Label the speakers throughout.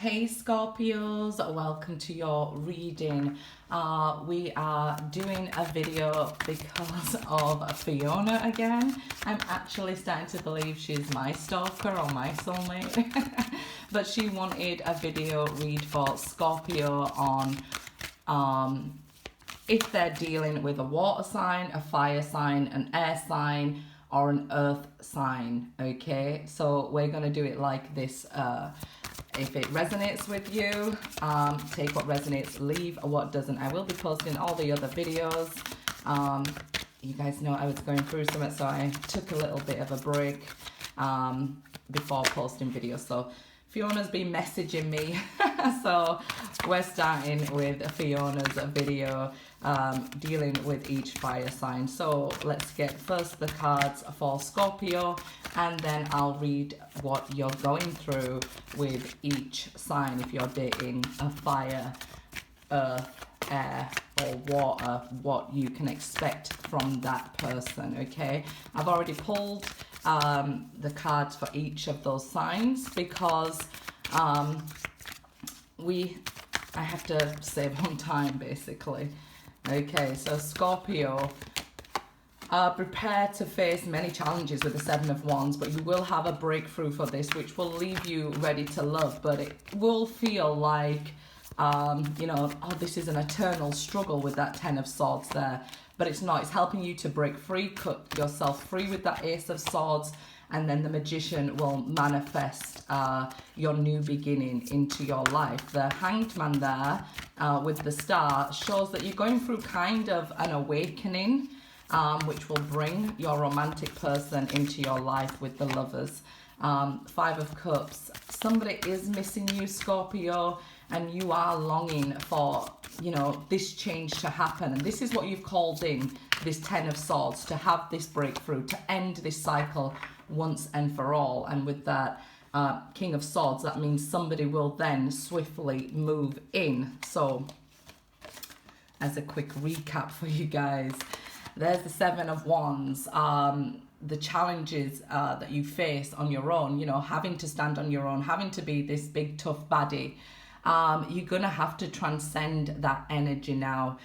Speaker 1: Hey Scorpios, welcome to your reading. We are doing a video because of Fiona again. I'm actually starting to believe she's my stalker or my soulmate. But she wanted a video read for Scorpio on if they're dealing with a water sign, a fire sign, an air sign, or an earth sign. Okay, so we're going to do it like this. If it resonates with you, take what resonates, leave what doesn't. I will be posting all the other videos. You guys know I was going through something, so I took a little bit of a break before posting videos. So Fiona's been messaging me. So we're starting with Fiona's video dealing with each fire sign. So let's get first the cards for Scorpio, and then I'll read what you're going through with each sign if you're dating a fire, earth, air or water, what you can expect from that person. Okay, I've already pulled the cards for each of those signs because I have to save on time basically. Okay, so Scorpio, prepare to face many challenges with the Seven of Wands, but you will have a breakthrough for this, which will leave you ready to love. But it will feel like, you know, oh, this is an eternal struggle with that Ten of Swords there. But it's not. It's helping you to break free, cut yourself free with that Ace of Swords. And then the Magician will manifest your new beginning into your life. The Hanged Man there with the Star shows that you're going through kind of an awakening, which will bring your romantic person into your life with the Lovers. Five of Cups. Somebody is missing you, Scorpio, and you are longing for, you know, this change to happen. And this is what you've called in, this Ten of Swords, to have this breakthrough, to end this cycle once and for all. And with that King of Swords, that means somebody will then swiftly move in. So as a quick recap for you guys, there's the Seven of Wands. The challenges that you face on your own, you know, having to stand on your own, having to be this big tough baddie. You're gonna have to transcend that energy now.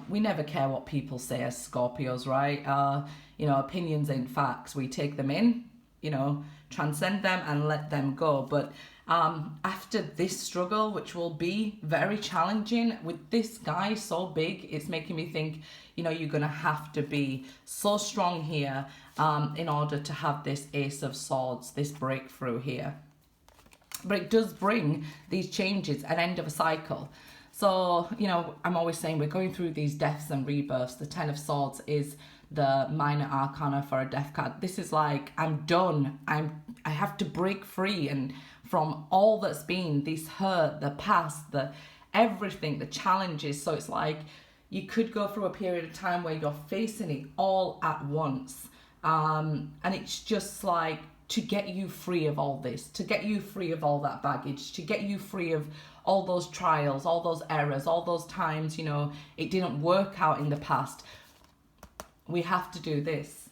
Speaker 1: We never care what people say as Scorpios, right? You know, opinions ain't facts. We take them in, you know, transcend them and let them go. But after this struggle, which will be very challenging with this guy so big, it's making me think, you know, you're gonna have to be so strong here in order to have this Ace of Swords, this breakthrough here. But it does bring these changes, an end of a cycle. So, you know, I'm always saying we're going through these deaths and rebirths. The Ten of Swords is the minor arcana for a death card. This is like, I'm done. I have to break free and from all that's been, this hurt, the past, the everything, the challenges. So it's like you could go through a period of time where you're facing it all at once. And it's just like, to get you free of all this, to get you free of all that baggage, to get you free of all those trials, all those errors, all those times, you know, it didn't work out in the past. We have to do this.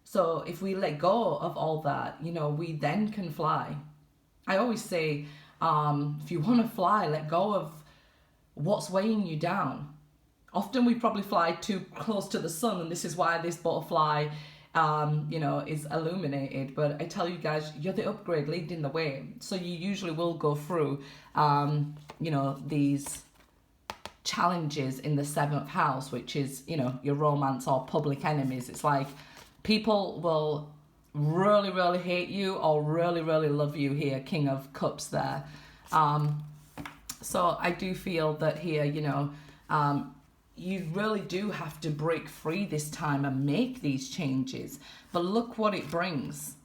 Speaker 1: So if we let go of all that, you know, we then can fly. I always say, if you want to fly, let go of what's weighing you down. Often we probably fly too close to the sun, and this is why this butterfly you know, is illuminated. But I tell you guys, you're the upgrade leading the way. So you usually will go through, you know, these challenges in the 7th house, which is, you know, your romance or public enemies. It's like people will really, really hate you or really, really love you here. King of Cups there. So I do feel that here, you know, you really do have to break free this time and make these changes. But look what it brings.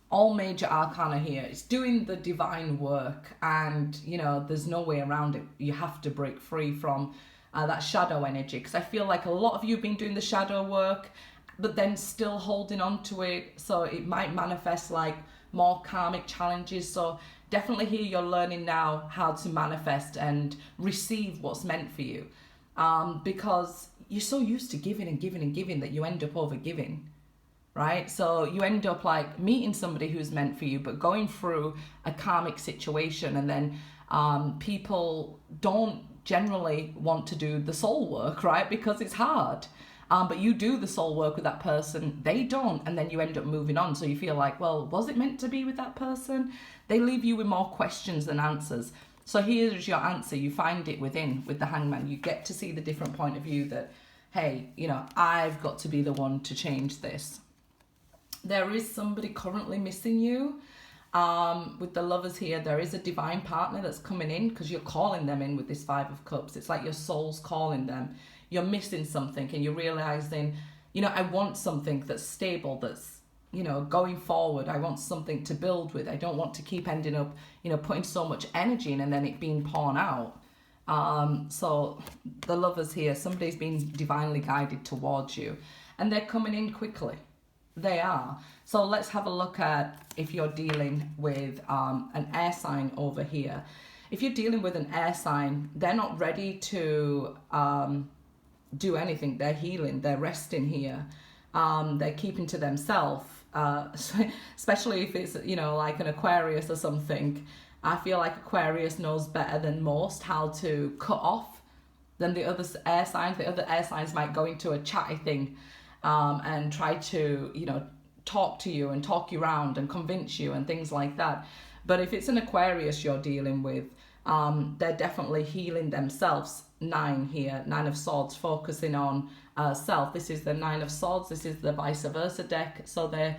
Speaker 1: All major arcana here. It's doing the divine work, and, you know, there's no way around it. You have to break free from that shadow energy, because I feel like a lot of you have been doing the shadow work, but then still holding on to it. So it might manifest like more karmic challenges. So definitely here you're learning now how to manifest and receive what's meant for you. Because you're so used to giving and giving and giving that you end up over giving. right? So you end up like meeting somebody who's meant for you, but going through a karmic situation, and then people don't generally want to do the soul work, right? Because it's hard. But you do the soul work with that person, they don't, and then you end up moving on. So you feel like, well, was it meant to be with that person? They leave you with more questions than answers. So here's your answer. You find it within, with the Hangman. You get to see the different point of view that, hey, you know, I've got to be the one to change this. There is somebody currently missing you. With the Lovers here, there is a divine partner that's coming in, because you're calling them in with this Five of Cups. It's like your soul's calling them. You're missing something, and you're realizing, you know, I want something that's stable, that's, you know, going forward. I want something to build with. I don't want to keep ending up, you know, putting so much energy in and then it being poured out. So the Lovers here, somebody's been divinely guided towards you, and they're coming in quickly. They are. So let's have a look at if you're dealing with an air sign over here. If you're dealing with an air sign, they're not ready to do anything. They're healing. They're resting here. They're keeping to themselves. Especially if it's, you know, like an Aquarius or something. I feel like Aquarius knows better than most how to cut off than the other air signs. The other air signs might go into a chatty thing and try to, you know, talk to you and talk you around and convince you and things like that. But if it's an Aquarius you're dealing with, they're definitely healing themselves. 9 here, 9 of Swords, focusing on self. This is the 9 of Swords. This is the vice versa deck. So they're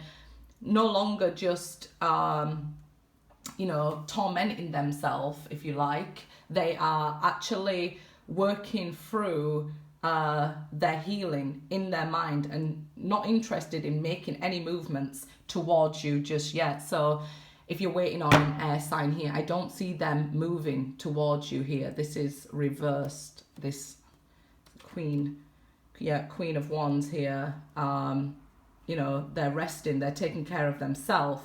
Speaker 1: no longer just, you know, tormenting themselves, if you like. They are actually working through their healing in their mind and not interested in making any movements towards you just yet. So if you're waiting on an air sign here, I don't see them moving towards you here. This is reversed. This Queen of Wands here. You know, they're resting. They're taking care of themselves.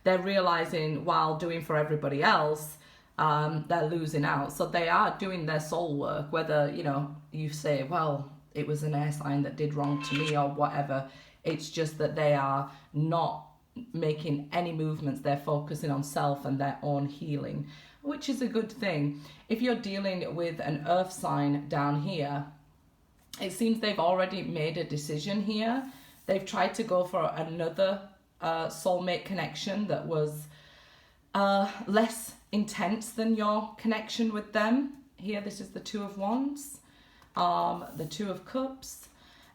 Speaker 1: They're realizing while doing for everybody else, they're losing out. So they are doing their soul work, whether, you know, you say, well, it was an air sign that did wrong to me or whatever. It's just that they are not making any movements. They're focusing on self and their own healing, which is a good thing. If you're dealing with an earth sign down here, it seems they've already made a decision here. They've tried to go for another soulmate connection that was less intense than your connection with them. Here, this is the Two of Wands, the Two of Cups,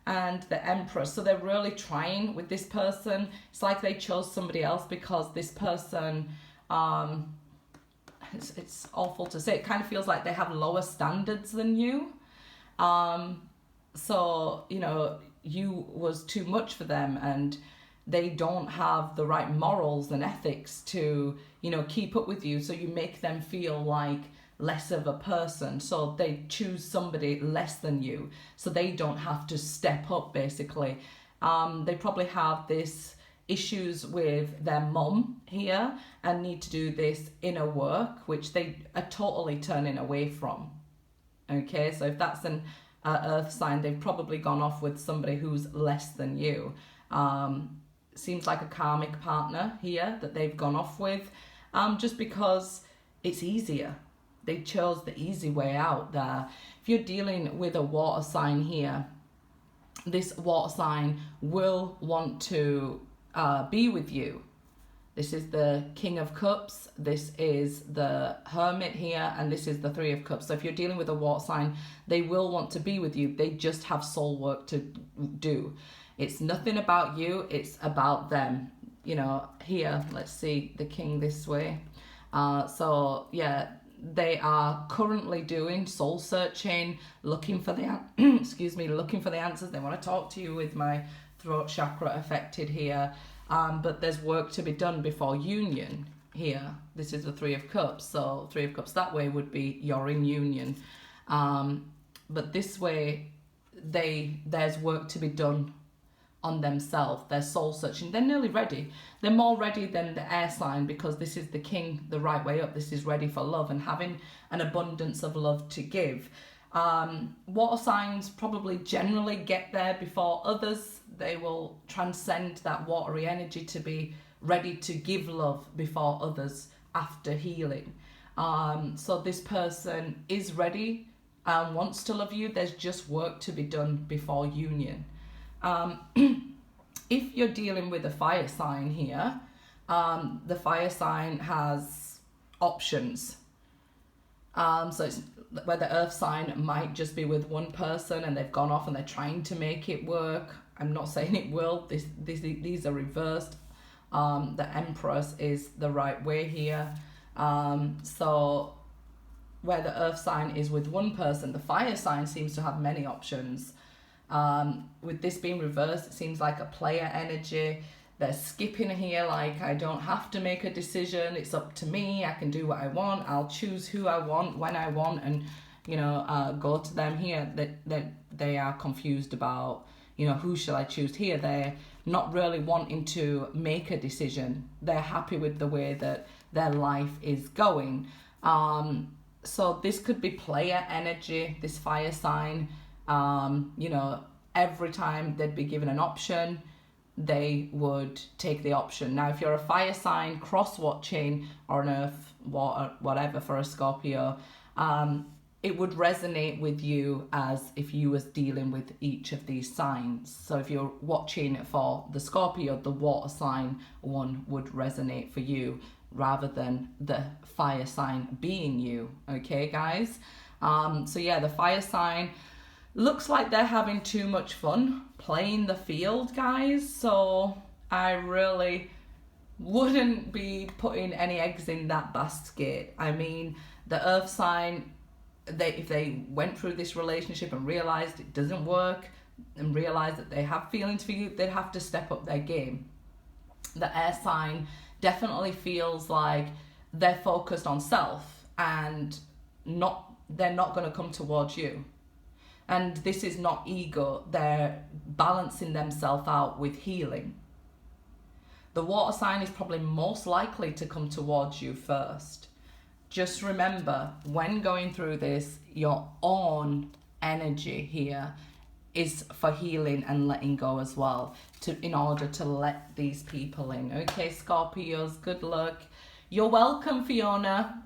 Speaker 1: and the Empress. So they're really trying with this person. It's like they chose somebody else because this person, it's awful to say, it kind of feels like they have lower standards than you. So, you know, you was too much for them, and they don't have the right morals and ethics to, you know, keep up with you. So you make them feel like less of a person. So they choose somebody less than you, so they don't have to step up, basically. They probably have this issues with their mum here and need to do this inner work, which they are totally turning away from. Okay, so if that's an earth sign, they've probably gone off with somebody who's less than you. Seems like a karmic partner here that they've gone off with, just because it's easier. They chose the easy way out there. If you're dealing with a water sign here, this water sign will want to be with you. This is the King of Cups, this is the Hermit here, and this is the Three of Cups. So if you're dealing with a water sign, they will want to be with you. They just have soul work to do. It's nothing about you, it's about them. You know, here, let's see the King this way. So yeah, they are currently doing soul searching, looking for the looking for the answers. They want to talk to you with my throat chakra affected here. But there's work to be done before union here. This is the Three of Cups. So Three of Cups that way would be you're in union. But this way, there's work to be done on themselves. They're soul searching. They're nearly ready. They're more ready than the air sign, because this is the King, the right way up. This is ready for love and having an abundance of love to give. Water signs probably generally get there before others. They will transcend that watery energy to be ready to give love before others after healing. So this person is ready and wants to love you. There's just work to be done before union. If you're dealing with a fire sign here, the fire sign has options. So it's where the earth sign might just be with one person and they've gone off and they're trying to make it work. I'm not saying it will. These are reversed. The Empress is the right way here. So where the earth sign is with one person, the fire sign seems to have many options. With this being reversed, it seems like a player energy. They're skipping here, like, I don't have to make a decision. It's up to me. I can do what I want. I'll choose who I want, when I want, and, go to them here. That they are confused about, who shall I choose here. They're not really wanting to make a decision. They're happy with the way that their life is going. So this could be player energy, this fire sign. Every time they'd be given an option, they would take the option. Now, if you're a fire sign, cross-watching, or an earth, water, whatever for a Scorpio, it would resonate with you as if you was dealing with each of these signs. So if you're watching for the Scorpio, the water sign one would resonate for you rather than the fire sign being you. Okay, guys? So yeah, the fire sign looks like they're having too much fun playing the field, guys. So I really wouldn't be putting any eggs in that basket. I mean, the earth sign, if they went through this relationship and realized it doesn't work and realized that they have feelings for you, they'd have to step up their game. The air sign definitely feels like they're focused on self and they're not going to come towards you. And this is not ego. They're balancing themselves out with healing. The water sign is probably most likely to come towards you first. Just remember, when going through this, your own energy here is for healing and letting go as well, in order to let these people in. Okay, Scorpios, good luck. You're welcome, Fiona.